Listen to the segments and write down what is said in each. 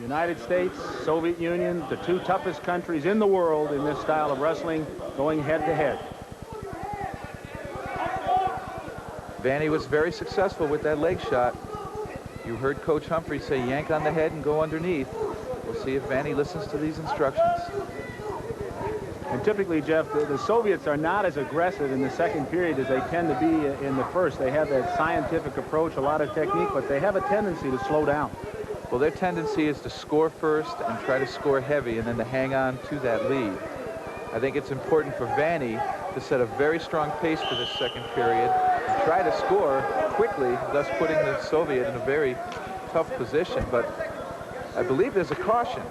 United States, Soviet Union, the two toughest countries in the world in this style of wrestling, going head-to-head. Vanny was very successful with that leg shot. You heard Coach Humphrey say yank on the head and go underneath. We'll see if Vanny listens to these instructions. And typically, Jeff, the Soviets are not as aggressive in the second period as they tend to be in the first. They have that scientific approach, a lot of technique, but they have a tendency to slow down. Well, their tendency is to score first and try to score heavy and then to hang on to that lead. I think it's important for Vanny to set a very strong pace for this second period and try to score quickly, thus putting the Soviet in a very tough position. But I believe there's a caution,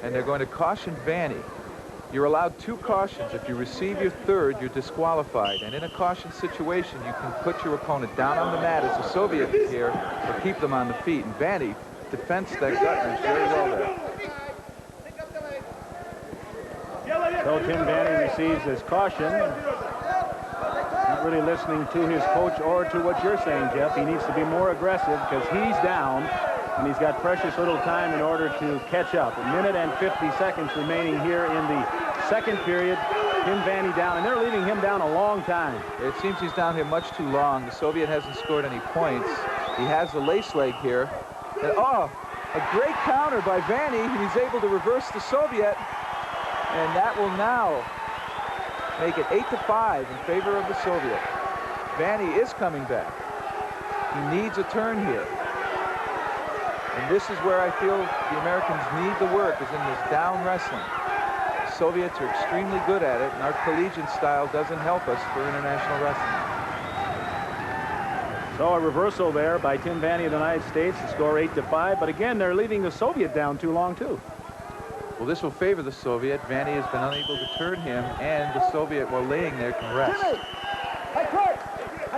and they're going to caution Vanny. You're allowed 2 cautions. If you receive your third, you're disqualified. And in a caution situation, you can put your opponent down on the mat as the Soviet here, or keep them on the feet. And Vanny defends that gut wrench very well there. So Tim Vanny receives his caution. Not really listening to his coach or to what you're saying, Jeff. He needs to be more aggressive because he's down, and he's got precious little time in order to catch up. 1 minute and 50 seconds remaining here in the second period. Tim Vanny down, and they're leaving him down a long time. It seems he's down here much too long. The Soviet hasn't scored any points. He has the lace leg here. And, oh, a great counter by Vanny, and he's able to reverse the Soviet. And that will now make it 8-5 in favor of the Soviet. Vanny is coming back. He needs a turn here. And this is where I feel the Americans need the work, is in this down wrestling. The Soviets are extremely good at it, and our collegiate style doesn't help us for international wrestling. So a reversal there by Tim Vanny of the United States to score 8-5. But again, they're leaving the Soviet down too long, too. Well, this will favor the Soviet. Vanny has been unable to turn him, and the Soviet, while laying there, can rest. Timmy! High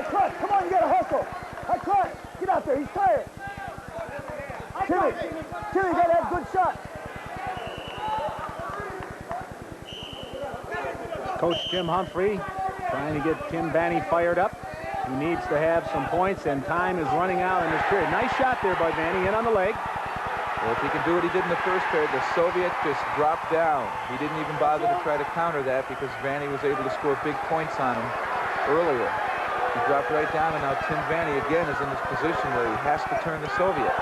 cut! Come on, you gotta hustle! High cut! Get out there, he's tired! Timmy, you gotta have a good shot! Coach Jim Humphrey trying to get Tim Vanny fired up. He needs to have some points, and time is running out in this period. Nice shot there by Vanny, in on the leg. Well, if he can do what he did in the first period, the Soviet just dropped down. He didn't even bother to try to counter that because Vanny was able to score big points on him earlier. He dropped right down, and now Tim Vanny again is in this position where he has to turn the Soviet.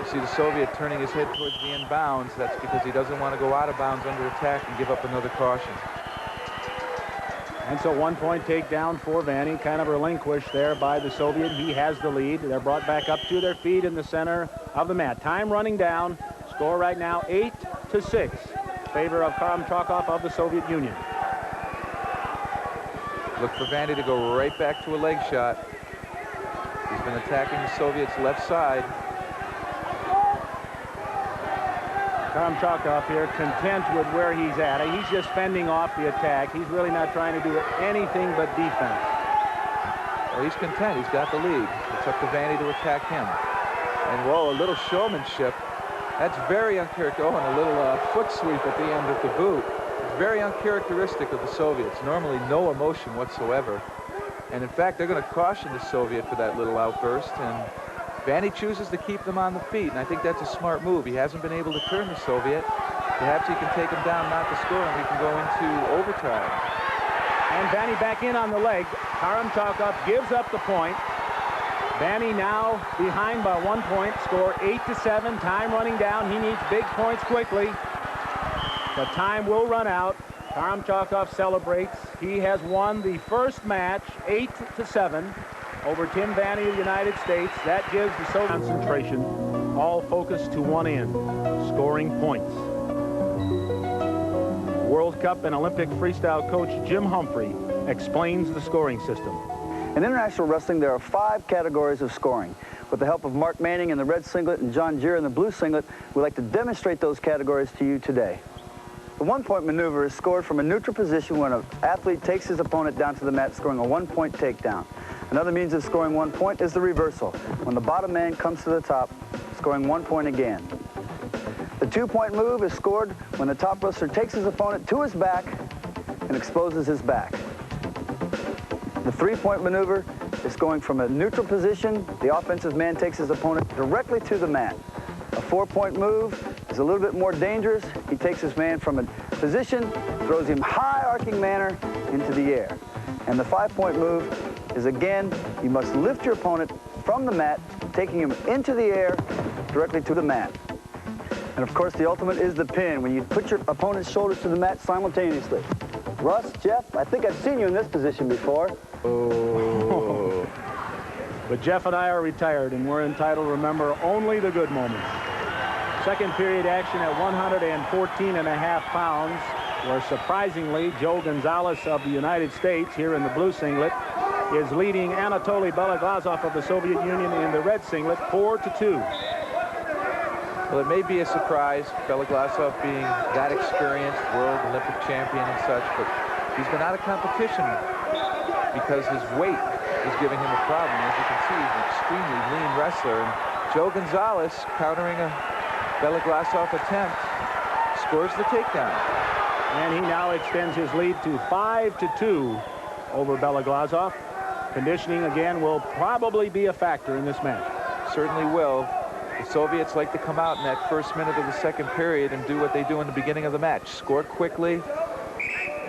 You see the Soviet turning his head towards the inbounds. That's because he doesn't want to go out of bounds under attack and give up another caution. And so 1-point takedown for Vanny, kind of relinquished there by the Soviet. He has the lead. They're brought back up to their feet in the center of the mat. Time running down. Score right now 8-6. Favor of Karamchakov of the Soviet Union. Look for Vanny to go right back to a leg shot. He's been attacking the Soviets' left side. Karamchakov here content with where he's at. He's just fending off the attack. He's really not trying to do anything but defense. Well, he's content. He's got the lead. It's up to Vanny to attack him. And, whoa, a little showmanship. That's very uncharacteristic. Oh, and a little foot sweep at the end of the boot. It's very uncharacteristic of the Soviets. Normally no emotion whatsoever. And, in fact, they're going to caution the Soviet for that little outburst. And Vanny chooses to keep them on the feet, and I think that's a smart move. He hasn't been able to turn the Soviet. Perhaps he can take him down, not to score, and we can go into overtime. And Vanny back in on the leg. Karamchakov gives up the point. Vanny now behind by 1 point. Score 8-7. Time running down. He needs big points quickly. The time will run out. Karamchakov celebrates. He has won the first match 8-7. Over Tim Vanny of the United States. That gives the Soviet concentration, all focused to one end, scoring points. World Cup and Olympic freestyle coach Jim Humphrey explains the scoring system. In international wrestling, there are 5 categories of scoring. With the help of Mark Manning in the red singlet and John Gier in the blue singlet, we'd like to demonstrate those categories to you today. The 1-point maneuver is scored from a neutral position when an athlete takes his opponent down to the mat, scoring a 1-point takedown. Another means of scoring 1 point is the reversal, when the bottom man comes to the top, scoring 1 point again. The 2-point move is scored when the top wrestler takes his opponent to his back and exposes his back. The 3-point maneuver is going from a neutral position. The offensive man takes his opponent directly to the mat. A 4-point move is a little bit more dangerous. He takes his man from a position, throws him high arcing manner into the air. And the 5-point move is, again, you must lift your opponent from the mat, taking him into the air directly to the mat. And of course, the ultimate is the pin, when you put your opponent's shoulders to the mat simultaneously. Russ, Jeff, I think I've seen you in this position before. Oh. But Jeff and I are retired, and we're entitled to remember only the good moments. Second period action at 114.5 pounds, where surprisingly, Joe Gonzalez of the United States, here in the blue singlet, is leading Anatoly Beloglazov of the Soviet Union in the red singlet 4-2. Well, it may be a surprise, Beloglazov being that experienced, world Olympic champion and such, but he's been out of competition because his weight is giving him a problem. As you can see, he's an extremely lean wrestler. And Joe Gonzalez, countering a Beloglazov attempt, scores the takedown. And he now extends his lead to 5-2 over Beloglazov. Conditioning, again, will probably be a factor in this match. Certainly will. The Soviets like to come out in that first minute of the second period and do what they do in the beginning of the match. Score quickly,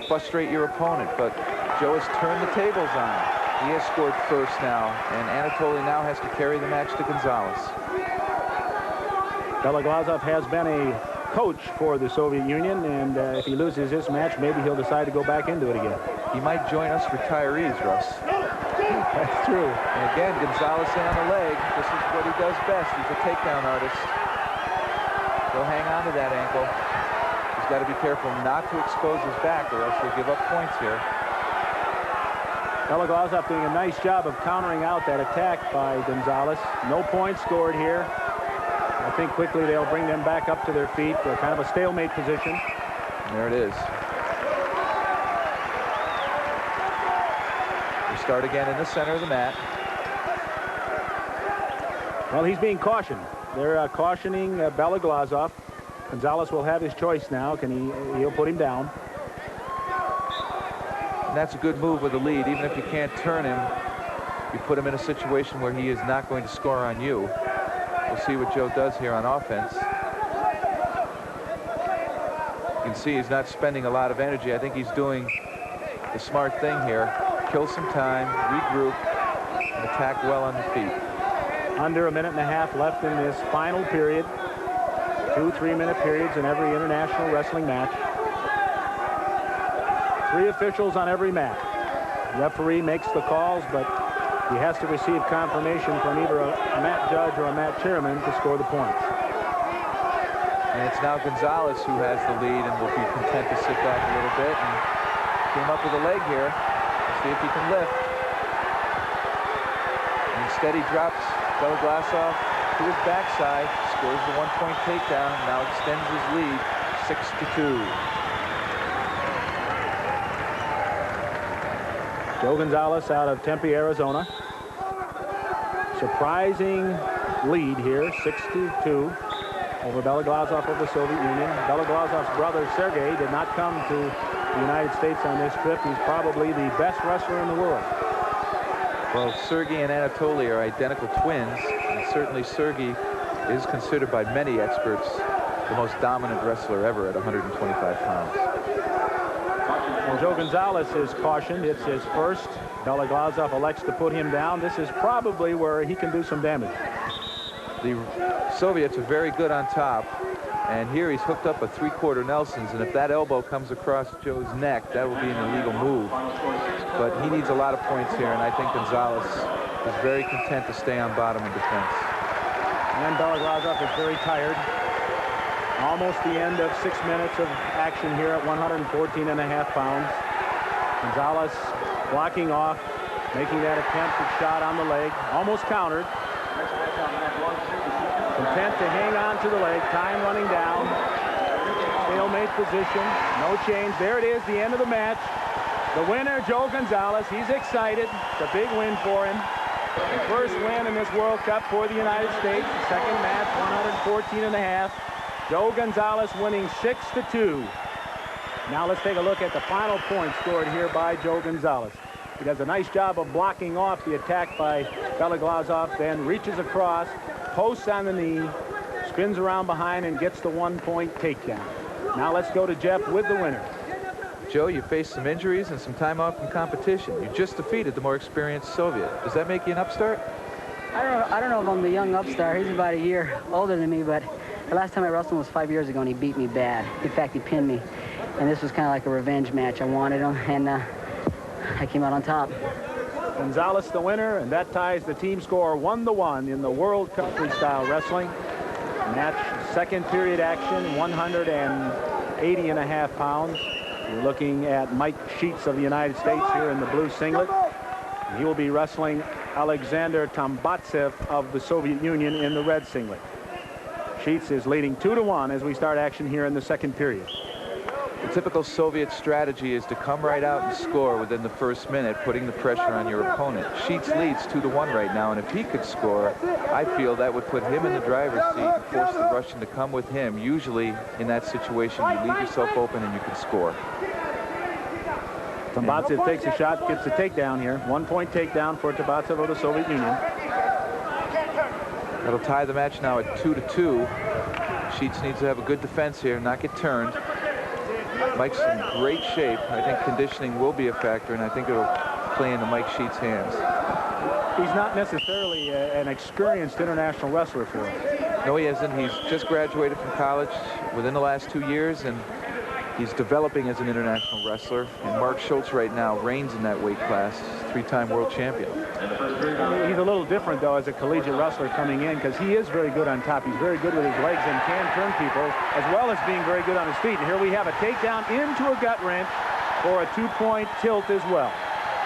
frustrate your opponent. But Joe has turned the tables on him. He has scored first now, and Anatoly now has to carry the match to Gonzalez. Beloglazov has been a coach for the Soviet Union, and if he loses this match, maybe he'll decide to go back into it again. He might join us retirees, Russ. That's true. And again, Gonzalez in on the leg. This is what he does best. He's a takedown artist. He'll hang on to that ankle. He's got to be careful not to expose his back, or else he'll give up points here. Beloglazov doing a nice job of countering out that attack by Gonzalez. No points scored here. I think quickly they'll bring them back up to their feet. They're kind of a stalemate position. There it is. We start again in the center of the mat. Well, he's being cautioned. They're cautioning Beloglazov. Gonzalez will have his choice now. He'll put him down. And that's a good move with the lead. Even if you can't turn him, you put him in a situation where he is not going to score on you. We'll see what Joe does here on offense. You can see he's not spending a lot of energy. I think he's doing the smart thing here. Kill some time, regroup, and attack well on the feet. Under a minute and a half left in this final period. 2 3-minute periods in every international wrestling match. 3 officials on every mat. Referee makes the calls, but he has to receive confirmation from either a mat judge or a mat chairman to score the points. And it's now Gonzalez who has the lead and will be content to sit back a little bit and came up with a leg here. Let's see if he can lift. And instead he drops Beloglazov to his backside, scores the 1-point takedown, now extends his lead 6-2. Joe Gonzalez out of Tempe, Arizona. Surprising lead here, 6-2 over Beloglazov of the Soviet Union. Beloglazov's brother, Sergei, did not come to the United States on this trip. He's probably the best wrestler in the world. Well, Sergei and Anatoly are identical twins, and certainly Sergei is considered by many experts the most dominant wrestler ever at 125 pounds. Well, Joe Gonzalez is cautioned. It's his first. Beloglazov elects to put him down. This is probably where he can do some damage. The Soviets are very good on top, and here he's hooked up a 3/4 Nelson's, and if that elbow comes across Joe's neck, that will be an illegal move. But he needs a lot of points here, and I think Gonzalez is very content to stay on bottom in defense. And Beloglazov is very tired. Almost the end of 6 minutes of action here at 114.5 pounds. Gonzalez blocking off, making that attempted shot on the leg. Almost countered. Content to hang on to the leg. Time running down. Stalemate position. No change. There it is, the end of the match. The winner, Joe Gonzalez. He's excited. It's a big win for him. The first win in this World Cup for the United States. The second match, 114.5. Joe Gonzalez winning 6-2. Now let's take a look at the final points scored here by Joe Gonzalez. He does a nice job of blocking off the attack by Beloglazov, then reaches across, posts on the knee, spins around behind, and gets the 1-point takedown. Now let's go to Jeff with the winner. Joe, you faced some injuries and some time off from competition. You just defeated the more experienced Soviet. Does that make you an upstart? I don't know if I'm the young upstart. He's about a year older than me, but the last time I wrestled him was 5 years ago, and he beat me bad. In fact, he pinned me. And this was kind of like a revenge match. I wanted him, and I came out on top. Gonzalez the winner, and that ties the team score 1-1 in the World Cup freestyle wrestling. Match second period action, 180.5 pounds. We're looking at Mike Sheets of the United States here in the blue singlet. He will be wrestling Alexander Tambatsev of the Soviet Union in the red singlet. Sheets is leading 2-1 as we start action here in the second period. The typical Soviet strategy is to come right out and score within the first minute, putting the pressure on your opponent. Sheets leads 2-1 right now, and if he could score, I feel that would put him in the driver's seat and force the Russian to come with him. Usually, in that situation, you leave yourself open and you can score. Tambatsev takes a shot, gets the takedown here. 1-point takedown for Tambatsev of the Soviet Union. That'll tie the match now at 2-2. Sheets needs to have a good defense here, not get turned. Mike's in great shape. I think conditioning will be a factor, and I think it'll play into Mike Sheets' hands. He's not necessarily an experienced international wrestler for him. No, he isn't. He's just graduated from college within the last 2 years, and he's developing as an international wrestler. And Mark Schultz right now reigns in that weight class, 3-time world champion. He's a little different, though, as a collegiate wrestler coming in, because he is very good on top. He's very good with his legs and can turn people, as well as being very good on his feet. And here we have a takedown into a gut wrench for a 2-point tilt as well.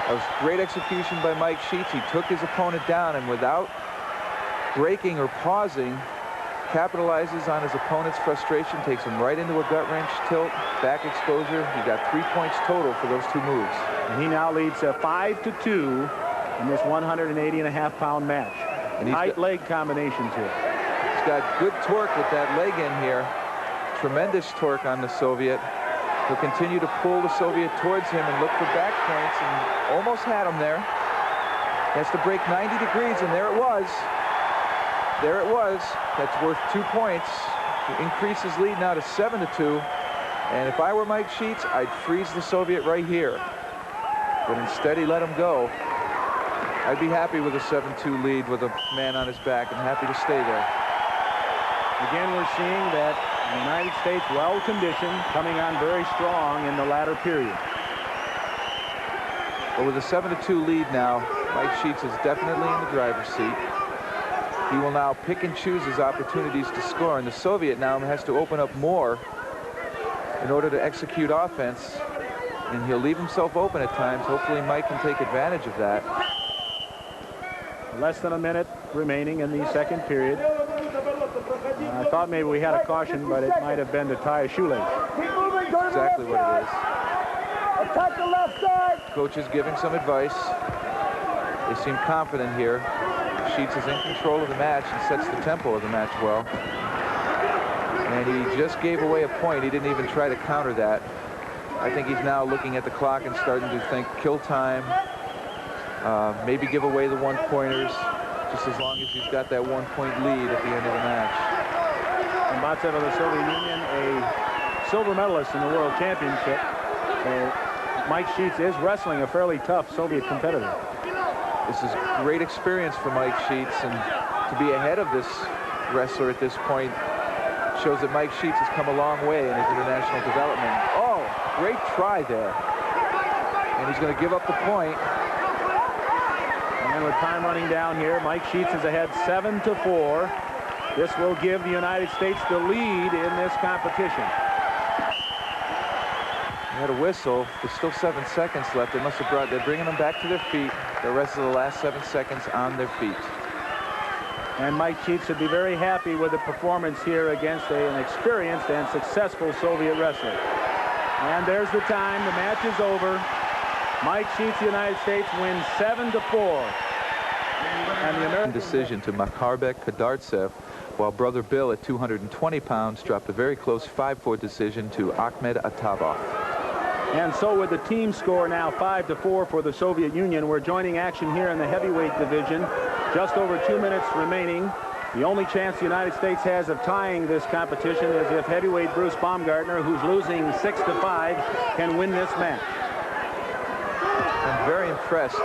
That was great execution by Mike Sheets. He took his opponent down, and without breaking or pausing, capitalizes on his opponent's frustration, takes him right into a gut wrench tilt, back exposure. He got 3 points total for those 2 moves. And he now leads 5-2 in this 180.5-pound match. And tight leg combinations here. He's got good torque with that leg in here. Tremendous torque on the Soviet. He'll continue to pull the Soviet towards him and look for back points, and almost had him there. He has to break 90 degrees, and there it was. There it was. That's worth 2 points. He increases lead now to 7-2. And if I were Mike Sheets, I'd freeze the Soviet right here. But instead, he let him go. I'd be happy with a 7-2 lead with a man on his back, and happy to stay there. Again, we're seeing that the United States, well-conditioned, coming on very strong in the latter period. But with a 7-2 lead now, Mike Sheets is definitely in the driver's seat. He will now pick and choose his opportunities to score, and the Soviet now has to open up more in order to execute offense, and he'll leave himself open at times. Hopefully Mike can take advantage of that. Less than a minute remaining in the second period. I thought maybe we had a caution, but it might have been to tie a shoelace. Exactly what it is. Attack the left side. Coach is giving some advice. They seem confident here. Sheets is in control of the match and sets the tempo of the match well. And he just gave away a point. He didn't even try to counter that. I think he's now looking at the clock and starting to think kill time. Maybe give away the 1-pointers, just as long as he's got that 1-point lead at the end of the match. Tambatsev of the Soviet Union, a silver medalist in the World Championship. Mike Sheets is wrestling a fairly tough Soviet competitor. This is great experience for Mike Sheets, and to be ahead of this wrestler at this point shows that Mike Sheets has come a long way in his international development. Oh, great try there. And he's going to give up the point. And with time running down here, Mike Sheets is ahead 7-4. This will give the United States the lead in this competition. He had a whistle. There's still 7 seconds left. They're bringing them back to their feet. The rest of the last 7 seconds on their feet. And Mike Sheets should be very happy with the performance here against an experienced and successful Soviet wrestler. And there's the time. The match is over. Mike Sheets, the United States, wins 7-4. And the American decision to Makharbek Kadartsev, while brother Bill at 220 pounds dropped a very close 5-4 decision to Ahmed Atabov. And so with the team score now 5-4 for the Soviet Union, we're joining action here in the heavyweight division. Just over 2 minutes remaining. The only chance the United States has of tying this competition is if heavyweight Bruce Baumgartner, who's losing 6-5, can win this match. I'm very impressed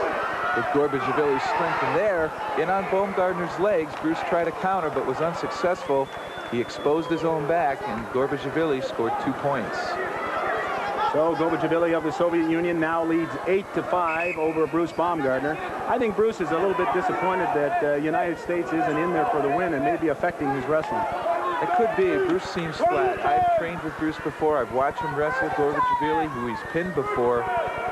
with Gorbachevili's strength. And there, in on Baumgartner's legs, Bruce tried to counter but was unsuccessful. He exposed his own back, and Gorbachevili scored 2 points. So Gorbachevili of the Soviet Union now leads 8-5 over Bruce Baumgartner. I think Bruce is a little bit disappointed that the United States isn't in there for the win and maybe affecting his wrestling. It could be. Bruce seems flat. I've trained with Bruce before. I've watched him wrestle Gorbachevili, who he's pinned before,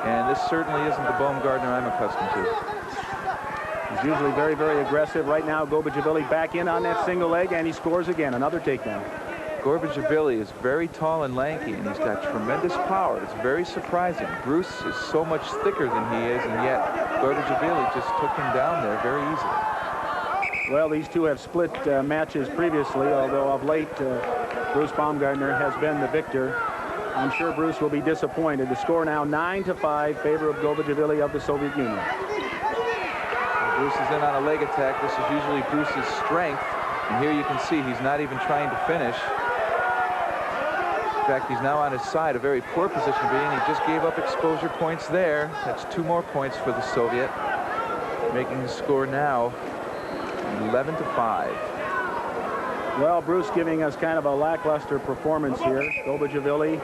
and this certainly isn't the Baumgartner I'm accustomed to. He's usually very, very aggressive. Right now, Gorbachevili back in on that single leg, and he scores again. Another takedown. Gorbachevili is very tall and lanky, and he's got tremendous power. It's very surprising. Bruce is so much thicker than he is, and yet Gorbachevili just took him down there very easily. Well, these two have split matches previously, although of late Bruce Baumgartner has been the victor. I'm sure Bruce will be disappointed. The score now 9-5, favor of Gorbachevili of the Soviet Union. Bruce is in on a leg attack. This is usually Bruce's strength, and here you can see he's not even trying to finish. In fact, he's now on his side, a very poor position being. He just gave up exposure points there. That's 2 more points for the Soviet, making the score now 11-5. Well, Bruce giving us kind of a lackluster performance here. Gorbachevili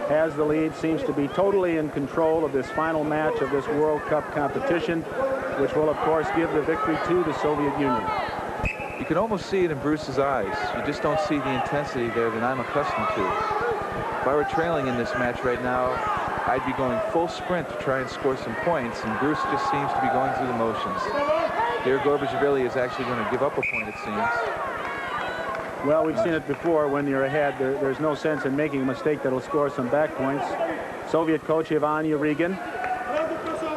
has the lead, seems to be totally in control of this final match of this World Cup competition, which will, of course, give the victory to the Soviet Union. You can almost see it in Bruce's eyes. You just don't see the intensity there that I'm accustomed to. If I were trailing in this match right now, I'd be going full sprint to try and score some points, and Bruce just seems to be going through the motions. Here, Gorbachevili is actually going to give up a point, it seems. Well, we've seen it before. When you're ahead, there's no sense in making a mistake that'll score some back points. Soviet coach Ivan Yurigin.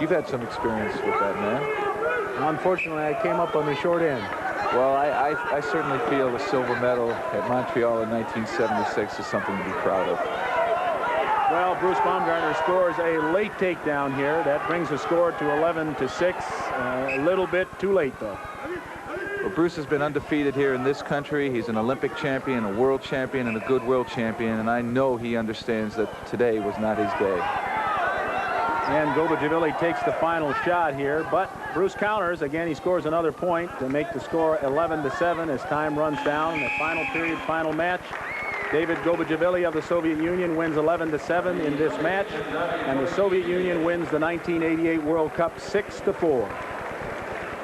You've had some experience with that, man. Unfortunately, I came up on the short end. Well, I certainly feel the silver medal at Montreal in 1976 is something to be proud of. Well, Bruce Baumgartner scores a late takedown here. That brings the score to 11-6. A little bit too late, though. Well, Bruce has been undefeated here in this country. He's an Olympic champion, a world champion, and a good world champion, and I know he understands that today was not his day. And Gorbachevili takes the final shot here, but Bruce counters. Again, he scores another point to make the score 11-7 as time runs down. In the final period, final match, David Gorbachevili of the Soviet Union wins 11-7 in this match, and the Soviet Union wins the 1988 World Cup 6-4.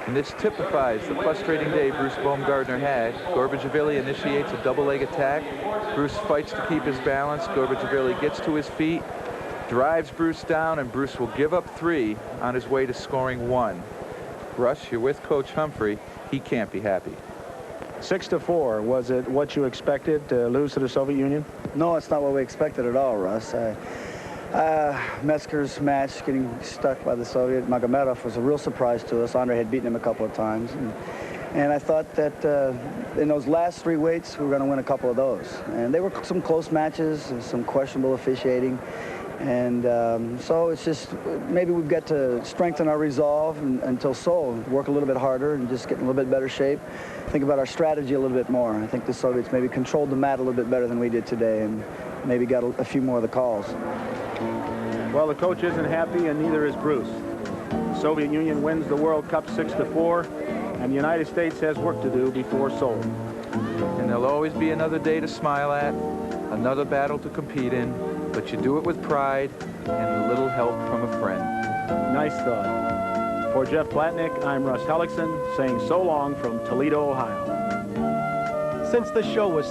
And this typifies the frustrating day Bruce Baumgartner had. Gorbachevili initiates a double leg attack. Bruce fights to keep his balance. Gorbachevili gets to his feet, drives Bruce down, and Bruce will give up 3 on his way to scoring 1. Russ, you're with Coach Humphrey. He can't be happy. 6-4. Was it what you expected to lose to the Soviet Union? No, it's not what we expected at all, Russ. Metzger's match, getting stuck by the Soviet, Magomedov, was a real surprise to us. Andre had beaten him a couple of times. And I thought that in those last 3 weights, we were going to win a couple of those. And they were some close matches, some questionable officiating. And so it's just maybe we've got to strengthen our resolve until Seoul, work a little bit harder and just get in a little bit better shape. Think about our strategy a little bit more. I think the Soviets maybe controlled the mat a little bit better than we did today and maybe got a few more of the calls. Well, the coach isn't happy, and neither is Bruce. The Soviet Union wins the World Cup 6-4, and the United States has work to do before Seoul. And there'll always be another day to smile at, another battle to compete in, but you do it with pride and a little help from a friend. Nice thought. For Jeff Platnick, I'm Russ Hellickson, saying so long from Toledo, Ohio. Since the show was